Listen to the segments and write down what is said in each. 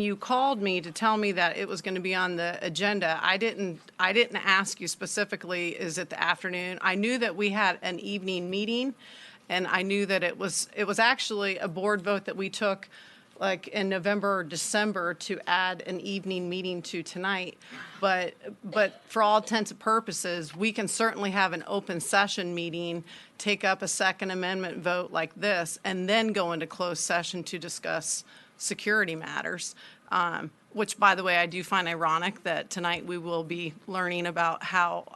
You called me to tell me that it was going to be on the agenda. I didn't ask you specifically, is it the afternoon? I knew that we had an evening meeting, and I knew that it was actually a board vote that we took like in November or December to add an evening meeting to tonight. But for all intents and purposes, we can certainly have an open session meeting, take up a Second Amendment vote like this, and then go into closed session to discuss security matters, which, by the way, I do find ironic that tonight we will be learning about how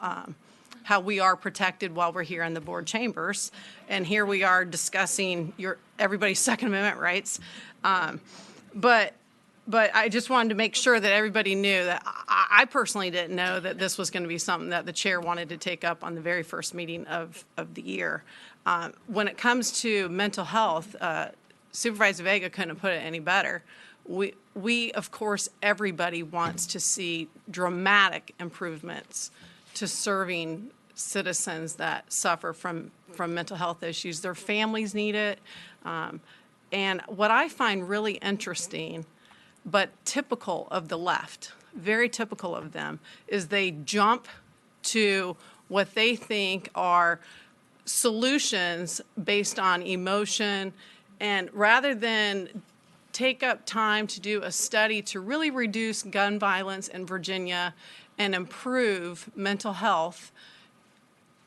we are protected while we're here in the board chambers, and here we are discussing everybody's Second Amendment rights. But I just wanted to make sure that everybody knew that I personally didn't know that this was going to be something that the chair wanted to take up on the very first meeting of the year. When it comes to mental health, Supervisor Vega couldn't have put it any better. We, of course, everybody wants to see dramatic improvements to serving citizens that suffer from mental health issues. Their families need it. And what I find really interesting, but typical of the left, very typical of them, is they jump to what they think are solutions based on emotion, and rather than take up time to do a study to really reduce gun violence in Virginia and improve mental health,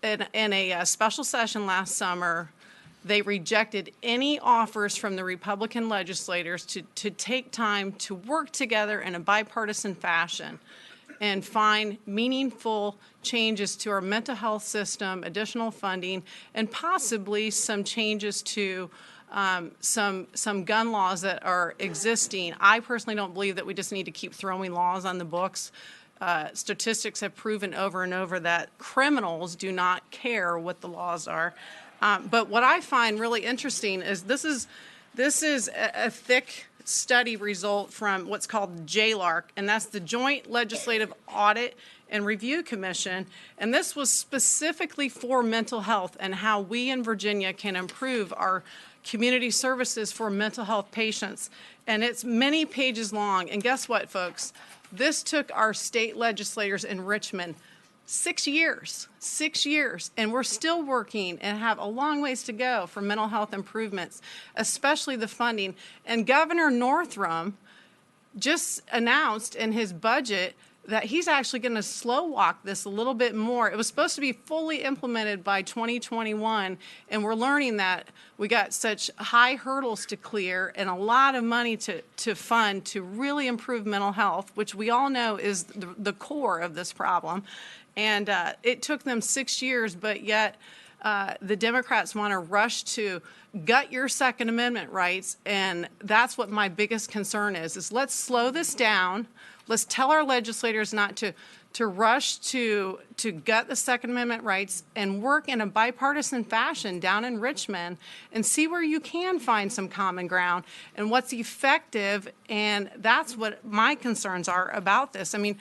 in a special session last summer, they rejected any offers from the Republican legislators to take time to work together in a bipartisan fashion and find meaningful changes to our mental health system, additional funding, and possibly some changes to some gun laws that are existing. I personally don't believe that we just need to keep throwing laws on the books. Statistics have proven over and over that criminals do not care what the laws are. But what I find really interesting is this is a thick study result from what's called JLARC, and that's the Joint Legislative Audit and Review Commission. And this was specifically for mental health and how we in Virginia can improve our community services for mental health patients. And it's many pages long. And guess what, folks? This took our state legislators in Richmond 6 years, and we're still working and have a long ways to go for mental health improvements, especially the funding. And Governor Northam just announced in his budget that he's actually going to slow walk this a little bit more. It was supposed to be fully implemented by 2021, and we're learning that we got such high hurdles to clear and a lot of money to fund to really improve mental health, which we all know is the core of this problem. And it took them 6 years, but yet the Democrats want to rush to gut your Second Amendment rights, and that's what my biggest concern is let's slow this down. Let's tell our legislators not to rush to gut the Second Amendment rights and work in a bipartisan fashion down in Richmond and see where you can find some common ground and what's effective. And that's what my concerns are about this. I mean,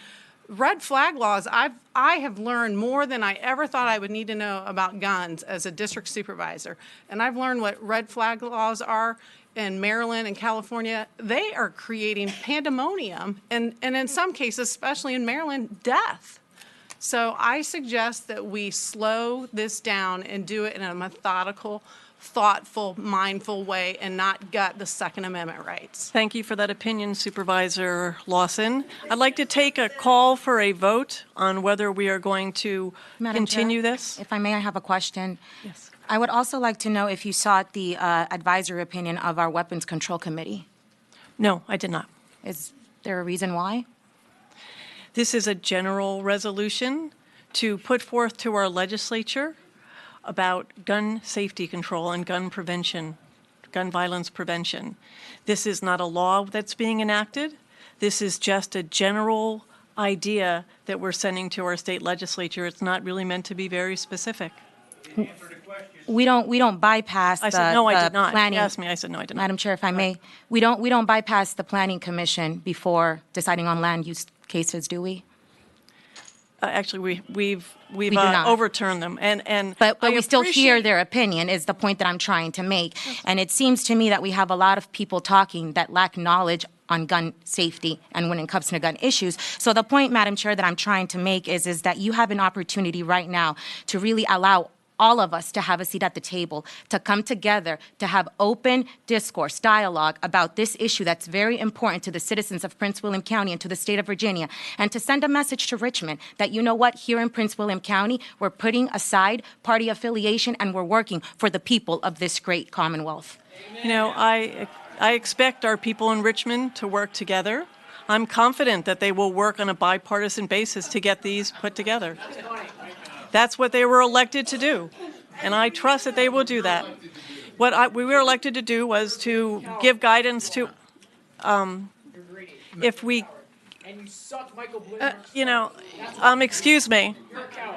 red flag laws, I have learned more than I ever thought I would need to know about guns as a district supervisor. And I've learned what red flag laws are in Maryland and California. They are creating pandemonium and in some cases, especially in Maryland, death. So I suggest that we slow this down and do it in a methodical, thoughtful, mindful way and not gut the Second Amendment rights. Thank you for that opinion, Supervisor Lawson. I'd like to take a call for a vote on whether we are going to continue this. If I may, I have a question. Yes. I would also like to know if you sought the advisory opinion of our Weapons Control Committee. No, I did not. Is there a reason why? This is a general resolution to put forth to our legislature about gun safety control and gun prevention, gun violence prevention. This is not a law that's being enacted. This is just a general idea that we're sending to our state legislature. It's not really meant to be very specific. We don't bypass I said, no, I did not. planning. You asked me, I said, no, I did not. Madam Chair, if I may, we don't bypass the Planning Commission before deciding on land use cases, do we? Actually, we've do not. overturned them, and But I we still hear appreciate- their opinion is the point that I'm trying to make. And it seems to me that we have a lot of people talking that lack knowledge on gun safety and when it comes to gun issues. So the point, Madam Chair, that I'm trying to make is that you have an opportunity right now to really allow all of us to have a seat at the table, to come together, to have open discourse, dialogue about this issue that's very important to the citizens of Prince William County and to the state of Virginia, and to send a message to Richmond that, you know what, here in Prince William County, we're putting aside party affiliation and we're working for the people of this great Commonwealth. You know, I expect our people in Richmond to work together. I'm confident that they will work on a bipartisan basis to get these put together. That's what they were elected to do, and I trust that they will do that. What we were elected to do was to give guidance to, if we, And you suck Michael Bloomberg.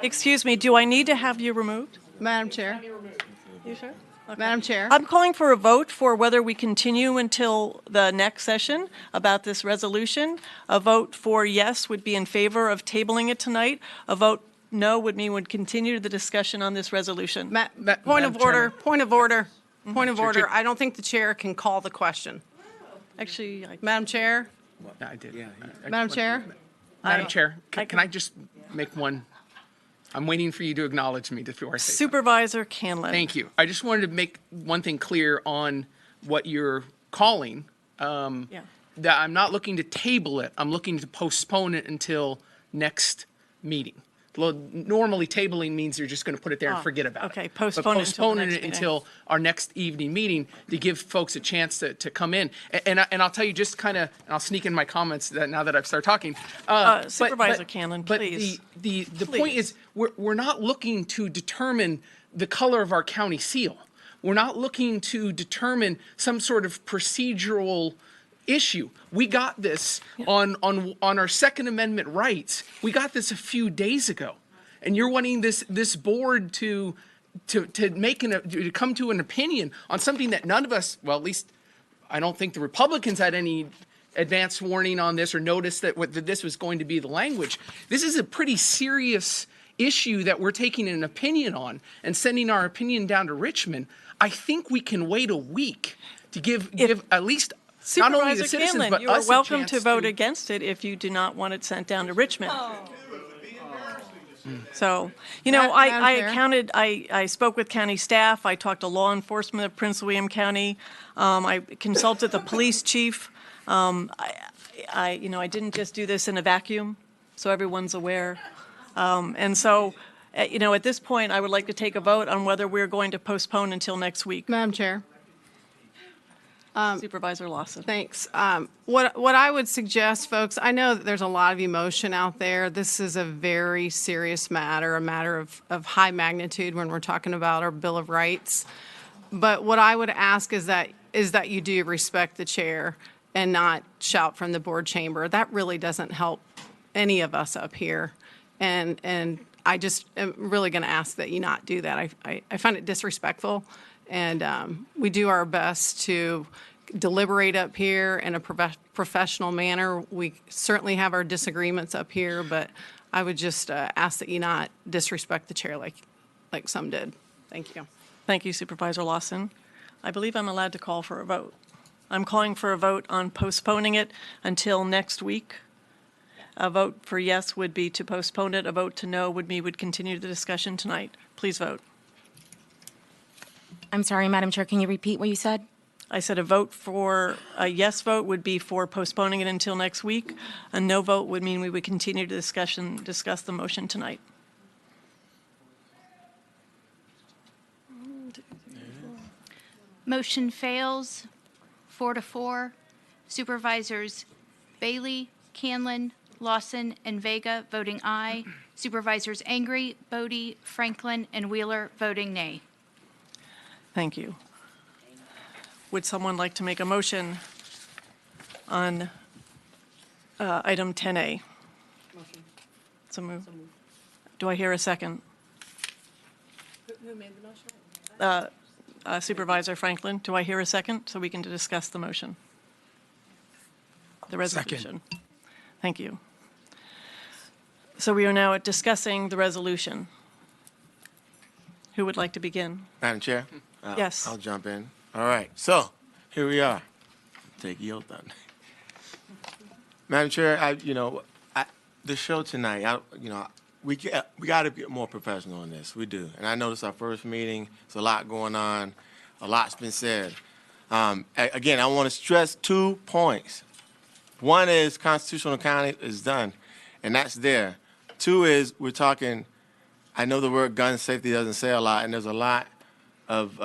excuse me, do I need to have you removed? Madam Chair, You sure? Okay. Madam Chair. I'm calling for a vote for whether we continue until the next session about this resolution. A vote for yes would be in favor of tabling it tonight. A vote no would mean would continue the discussion on this resolution. Point of Madam order, Chairman. point of order, point of Chair, order. Chair. I don't think the chair can call the question. Actually, Madam Chair, I did. Madam Chair, Madam Chair, I can I just make one? I'm waiting for you to acknowledge me before I say something. Supervisor Canlin. Thank you. I just wanted to make one thing clear on what you're calling. Yeah. That I'm not looking to table it. I'm looking to postpone it until next meeting. Well, normally tabling means you're just going to put it there and forget about okay, it. postpone it But until the postponing next it meeting. until our next evening meeting to give folks a chance to come in. And I'll tell you just kind of, and I'll sneak in my comments that now that I've started talking. Supervisor Canlin, but please. the point is, we're not looking to determine the color of our county seal. We're not looking to determine some sort of procedural issue. We got this on our Second Amendment rights. We got this a few days ago, and you're wanting this board to come to an opinion on something that none of us, well, at least I don't think the Republicans had any advance warning on this or noticed that this was going to be the language. This is a pretty serious issue that we're taking an opinion on and sending our opinion down to Richmond. I think we can wait a week to give at least not only the Supervisor citizens, Canlin, but you are us a welcome chance to vote against it if you do not want it sent down to Richmond. So, you know, Madam Chair. I spoke with county staff, I talked to law enforcement of Prince William County, I consulted the police chief. I didn't just do this in a vacuum, so everyone's aware. And so, at this point, I would like to take a vote on whether we're going to postpone until next week. Madam Chair. Supervisor Lawson. Thanks. What I would suggest, folks, I know that there's a lot of emotion out there. This is a very serious matter, a matter of high magnitude when we're talking about our Bill of Rights. But what I would ask is that you do respect the chair and not shout from the board chamber. That really doesn't help any of us up here. And I just am really going to ask that you not do that. I find it disrespectful. And we do our best to deliberate up here in a professional manner. We certainly have our disagreements up here, but I would just ask that you not disrespect the chair like some did. Thank you. Thank you, Supervisor Lawson. I believe I'm allowed to call for a vote. I'm calling for a vote on postponing it until next week. A vote for yes would be to postpone it. A vote to no would continue the discussion tonight. Please vote. I'm sorry, Madam Chair, can you repeat what you said? I said a yes vote would be for postponing it until next week. A no vote would mean we would continue to discuss the motion tonight. Motion fails, 4-4. Supervisors Bailey, Canlin, Lawson, and Vega voting aye. Supervisors Angry, Bodie, Franklin, and Wheeler voting nay. Thank you. Would someone like to make a motion on item 10A? Motion. So move. Do I hear a second? Who made the motion? Supervisor Franklin, do I hear a second so we can discuss the motion? The resolution. Thank you. So we are now discussing the resolution. Who would like to begin? Madam Chair? Yes. I'll jump in. All right, so here we are. Take your oath on. Madam Chair, the show tonight, we got to get more professional in this. We do. And I know this is our first meeting. There's a lot going on. A lot's been said. Again, I want to stress 2 points. One is constitutional county is done, and that's there. 2 is we're talking, I know the word gun safety doesn't say a lot, and there's a lot of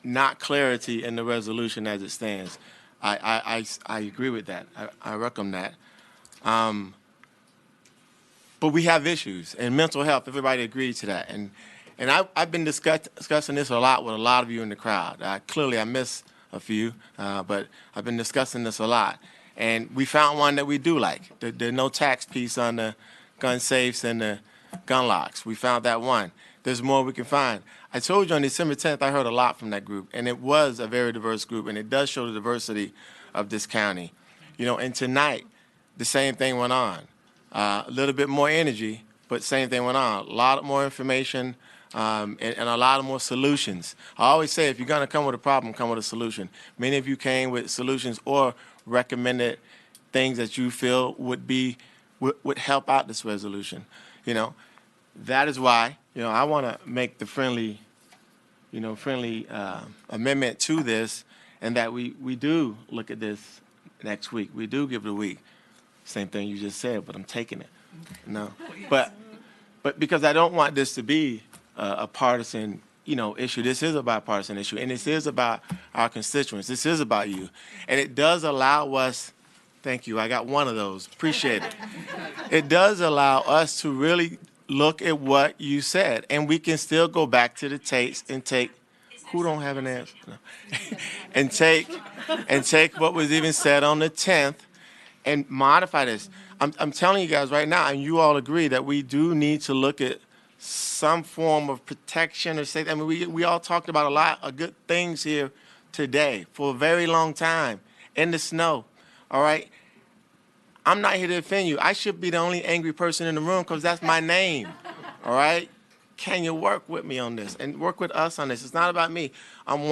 not clarity in the resolution as it stands. I agree with that. I welcome that. But we have issues, and mental health, everybody agreed to that. And I've been discussing this a lot with a lot of you in the crowd. Clearly, I miss a few, but I've been discussing this a lot. And we found one that we do like, the no tax piece on the gun safes and the gun locks. We found that one. There's more we can find. I told you on December 10th, I heard a lot from that group, and it was a very diverse group, and it does show the diversity of this county. And tonight, the same thing went on. A little bit more energy, but same thing went on. A lot more information, and a lot more solutions. I always say, if you're going to come with a problem, come with a solution. Many of you came with solutions or recommended things that you feel would help out this resolution. That is why, I want to make the friendly amendment to this, and that we do look at this next week. We do give it a week. Same thing you just said, but I'm taking it. But because I don't want this to be a partisan, issue. This is a bipartisan issue, and this is about our constituents. This is about you, and it does allow us. Thank you. I got one of those. Appreciate it. It does allow us to really look at what you said, and we can still go back to the tapes and take. Who don't have an answer? No. and take what was even said on the 10th. And modify this. I'm telling you guys right now, and you all agree that we do need to look at some form of protection or safety. I mean, we all talked about a lot of good things here today for a very long time in the snow. All right? I'm not here to offend you. I should be the only angry person in the room because that's my name. All right? Can you work with me on this and work with us on this? It's not about me. I'm one.